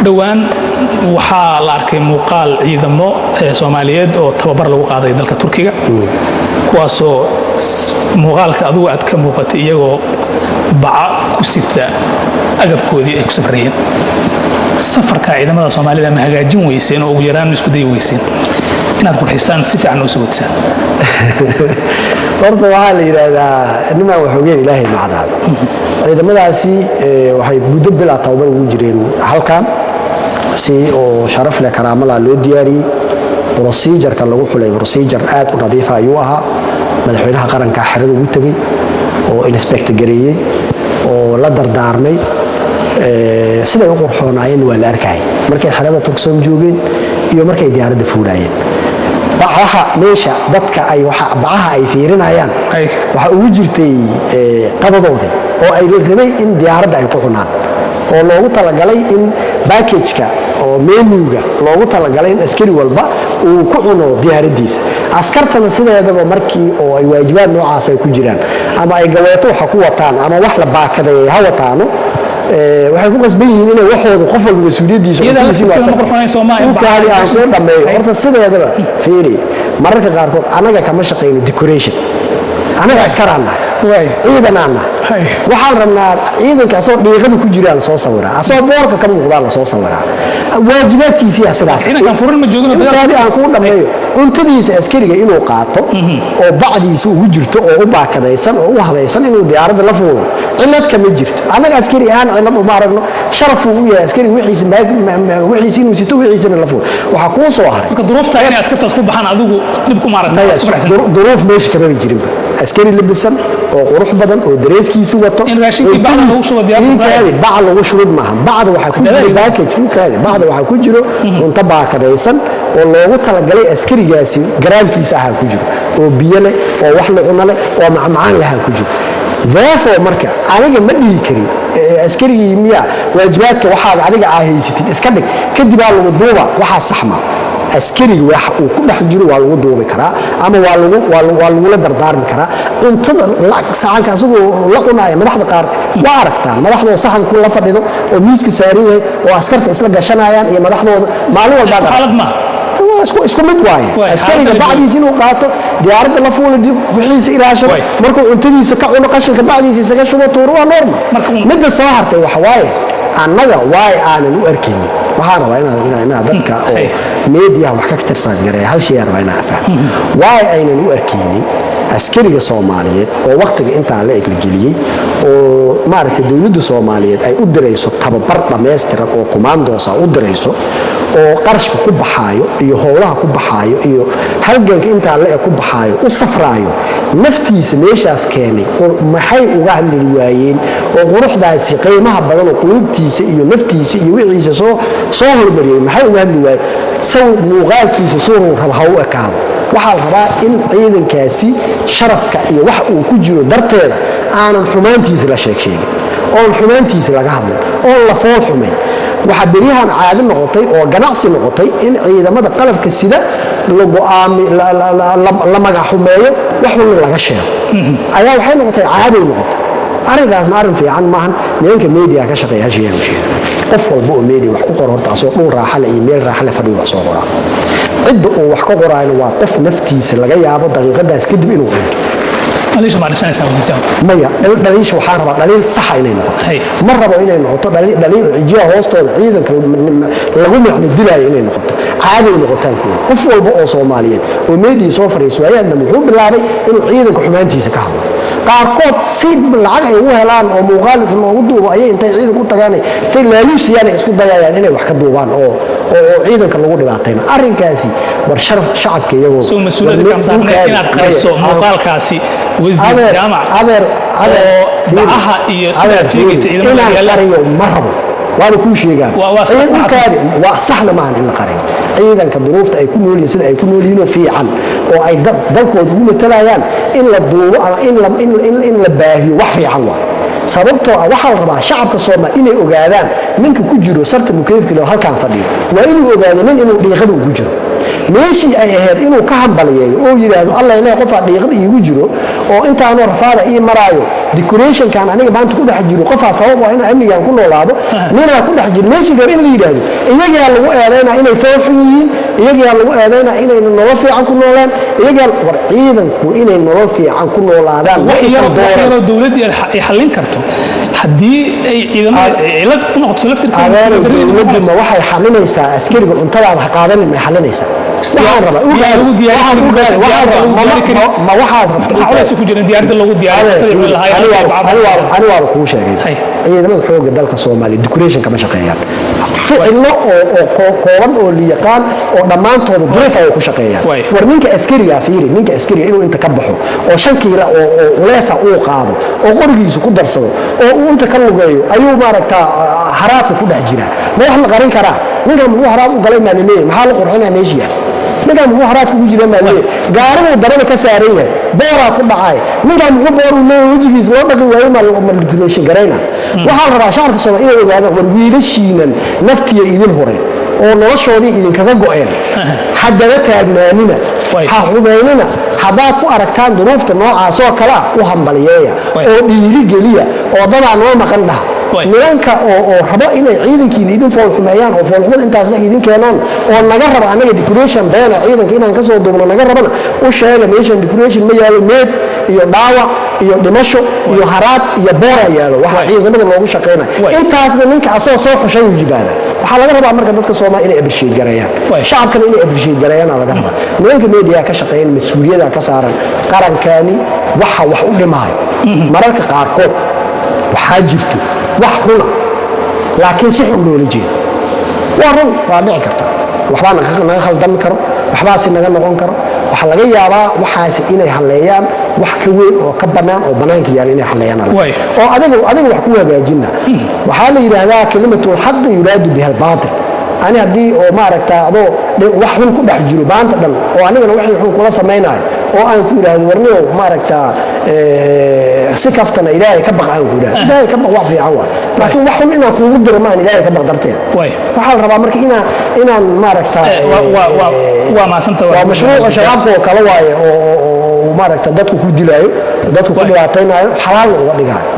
dhowaan waxaa la arkay muuqaal ciidamo Soomaaliyeed oo tababar lagu qaaday dalka Turkiga kuwaasoo muuqaalka adigu aad ka muuqatay iyagoo baca ku sita agabkoodii ay ku safrayeen safarka ciidamada Soomaalida ma hagaajin weyseen oo ugu yaraan isku day weyseen inaad qurxisaan si fiican u soo wadsaan horta waxaa la yiraahdaa niman waxoogeen Ilaahay ma cadaab ciidamadaasi waxay muddo bil tababar ugu jireen halkan si oo sharaf leh karaamo loo diyaariyay procedure-ka lagu xulay procedure aad u nadiif ah ayuu ahaa madaxweynaha qaranka xirada ugu tagay oo inspector gareeyay oo la dardaarmay sida uu qurxoonayeen waa la arkay markay xirada Turksom joogeen iyo markay diyaaradda fuulayeen bacaha meesha dadka ay bacaha ay fiirinayaan waxa ugu jirtay qadadoodii oo ay rabay in diyaaradda ay ku cunaan oo loogu talagalay in package-ka oo menu-ga loogu talagalay in askari walba uu ku cuno diyaaraddiisa askartana sideedaba markii oo ay waajibaad noocaas ay ku jiraan ama ay gaweeto waxa ku wataan ama wax la baakaday ha wataano waxay ku qasban yihiin inay waxooda qof walba mas'uuliyadiisa u dhameeyo horta sideedaba fiiri mararka qaarkood anaga kama shaqeyno decoration anaga askaraana ciidanaana waxaan rabnaa ciidanka soo dhiiqada ku jiraan soo sawiraa asoo boorka ka muuqda la soo sawiraa waajibaadkiisa sidaas ciidankan furan ma joogno dadka aan ku dhameeyo untadiisa askariga inuu qaato oo bacdiisa ugu jirto oo u baakadaysan oo u habaysan inuu diyaaradda la fuulo cilad kama jirto anaga askari aan cilad uma aragno sharaf uu yahay askari wixiisa inuu sito wixiisana la fuulo waxa ku soo haray marka duruufta inay askartaas ku baxaan adigu dib ku maaragtay duruuf meesha kama jirin askari labisan oo qurux badan oo dareeskiisa wato in raashinkii bacda lagu shubo diyaaradda bacda lagu shubid maaha bacda waxa ku jira package bacda waxa ku jiro cunto baakadaysan oo loogu talagalay askarigaasi garaamkiisa ah ku jiro oo biyo leh oo wax la cuno leh oo macmacaan leh ku jiro therefore marka aniga ma dhihi kari askarigii miya waajibaadka waxa adiga ahaysatid iska dhig kadib baa lagu duuba waxa saxma askariga waxa uu ku dhex jiro waa lagu duubi karaa ama waa lagu la dardaarmi karaa cuntada saxanka asagoo la cunaya madaxda qaar waa aragtaan madaxdooda saxanku la fadhido oo miiska saaran yahay oo askarta isla gashanayaan iyo madaxdooda maalin walba xaalad ma isku mid waaye askariga bacdiisa inuu qaato diyaaradda la fuulo wixiisa ilaashado markuu cuntadiisa ka cuno qashinka bacdiisa isaga shubo tuuro waa normal midda soo hartay waxa waaye annaga waay aanan u arkaynin waxaan rabaa inaa dadka oo media wax ka tirsaas gareeya hal shay rabaa inaa fahmo waay aynan u arkaynin askariga Soomaaliyeed oo waqtiga inta la eglgeliyay oo maaragtay dawladda Soomaaliyeed ay u dirayso tababar dhameystiran oo commandos u dirayso oo qarashka ku baxaayo iyo howlaha ku baxaayo iyo halganka inta la ku baxaayo u safraayo naftiisa meeshaas keenay maxay uga hadli waayeen oo quruxdaasi qiimaha badan oo qulubtiisa iyo naftiisa iyo wixiisa soo hormariyay maxay uga hadli waayeen saw muuqaalkiisa soo raba u ekaado waxa la rabaa in ciidankaasi sharafka iyo wax uu ku jiro darteeda aanan xumaantiisa la sheegin oo xumaantiisa laga hadlin oo la fool xumeyn waxa beriyahan caadi noqotay oo ganacsi noqotay in ciidamada qalabka sida la magaxumeeyo wax walba laga sheego ayaa waxay noqotay caadi noqotay arigaasna arin fiican maahan nimanka media ka shaqeeya shayaan sheegay qof walba oo media wax ku qor horta asoo dhul raaxa leh email raaxa leh fadhiyo wax soo qoraa cidda uu wax ka qoraayo waa qof naftiisa laga yaabo daqiiqadaas kadib inuu dhinto ليش ما نفسنا نسوي جام مايا دليل شو حاربة دليل صح إني نقطة مرة بقى إني نقطة دليل عجية هوستو عيدا لقوم يعني دليل إني نقطة عادي نقطة كله أفضل بقى صوماليين وميدي سوفر يسوي أن محب بالله إنه عيدا كحمانتي سكحه قارقود سيد بالعقل هو هلان أو مغالط الموجود وأيه أنت عيدا كنت يعني تلالوس يعني اسكت ضيا يعني إنه وحكي دوبان أو عيدا كان لقول بعطينا أرين كاسي ورشرف شعب كي يقول سو مسؤولية كم سنة إن أقرصو مغال كاسي وزير جامع معها استراتيجية سيدنا إلى مرحبا وأنا كل شيء قال وصحنا معنا إن قريب أيضا كظروف أي كل يوم يصير أي كل يوم في عن أو أي ضلك وتقول تلايان إلا الضوء إلا باهي وحفي عنوان sababtoo ah waxa la rabaa shacabka Soomaaliyeed inay ogaadaan ninka ku jiro sarta mukayfka loo halkaan fadhiyo waa inuu ogaado inuu dhiiqada ugu jiro meeshii ay ahayd inuu ka hambaliyeeyo oo yidhaahdo alla ilaahay qofaa dhiiqada iigu jiro oo intaanoo rafaada ii maraayo decorationkan aniga maanta ku dhex jiro qofaa sabab waa inaan amnigan ku noolaado ninaa ku dhex jiro meeshii raba in la yidhaahdo iyagaa lagu eedaynaa inay foolxun yihiin iyagaa lagu eedaynaa inayna nolol fiican ku noolaan iyagaa war ciidanku inay nolol fiican ku noolaadaan waxyaroo dowladdii ay xallin karto haddii ay ciidamada cilad ku noqoto laftirkeeda dowladdu ma waxay xalinaysaa askariga cuntadaada ha qaadanin may xalinaysaa waxaan rabaa ma waxaad rabtaani waaba kuu sheegay ciidamada xoogga dalka soomaaliya decoration kama shaqeeyaan ficilo oo kooban oo liyaqaan oo dhammaantooda duruuf ay ku shaqeeyaan war ninka askariga fiiri ninka askariga inuu inta ka baxo oo 5 kiilo oo uleesa uu qaado oo qorigiisa ku darsado oo uu inta ka lugeeyo ayuu maaragtaa haraadka ku dhex jira ma wax la qarin karaa ninkan muxuu haraad u galay maalin maxaa la qurxinaa meeshiya ninkan muxuu haraad ku jira maalin gaarigu darada ka saaran yahay booraa ku dhacay ninkan muxuu booru leeyahay wajigiisa loo dhaqi waayo manipulation garayna waxaa la rabaa shacabka Soomaaliya inay ogaadaan war wiilashiinan naftiya idin horay oo noloshoodii idinkaga go'een haddaba taagnaanina ha xubaynina haddaad ku aragtaan duruufta noocaas oo kale u hambaliyeeya oo dhiirigeliya oo dadaa noo maqan dhaha nimanka oo rabo inay ciidankiina idin foolxumeeyaan oo foolxumada intaasna idin keenaan oo naga raba anaga decoration beena ciidanka inaan ka soo duubno naga rabana u sheega meeshan decoration ma yaalo meed iyo dhaawac iyo dhimasho iyo haraad iyo boora yaalo waxa ciidamada loogu shaqeynaa intaasna ninka asoo soo xushay wajibaada waxaa laga rabaa marka dadka Soomaaliya inay appreciate gareeyaan shacabkana inay appreciate gareeyaan laga rabaa nimanka media ka shaqeeyaan mas'uuliyadda ka saaran qarankaani waxa wax u dhimaayo mararka qaarkood waxaa jirto wax runa laakiin si xun loola jeedo waa run waa dhici karta waxbaa naga khaldan karo waxbaasi naga noqon karo waxaa laga yaabaa waxaasi inay halleeyaan wax ka weyn oo ka bannaan oo bannaanka yaala inay halleeyaan oo adiga wax ku hagaajina waxaa la yidhaahdaa kalimatul xaq yuraadu biha albaatil ani haddii oo maaragtaa adoo wax xun ku dhex jiro baanta dhan oo anigana wixii xun kula samaynayo oo aan ku yidhaahdo warniyow maaragtaa si kaftana ilaahay ka baq aan ku yidhaahdo ilaahay ka baq wax fiican waa laakiin wax xun inaan kuugu diro maan ilaahay ka baq darteed waxaa la rabaa marka inaan maaragtaa waa mashruuca shabaabka oo kale waaye oo maaragta dadku ku dilaayo dadku ku dhibaataynayo xalaalna uga dhigaayo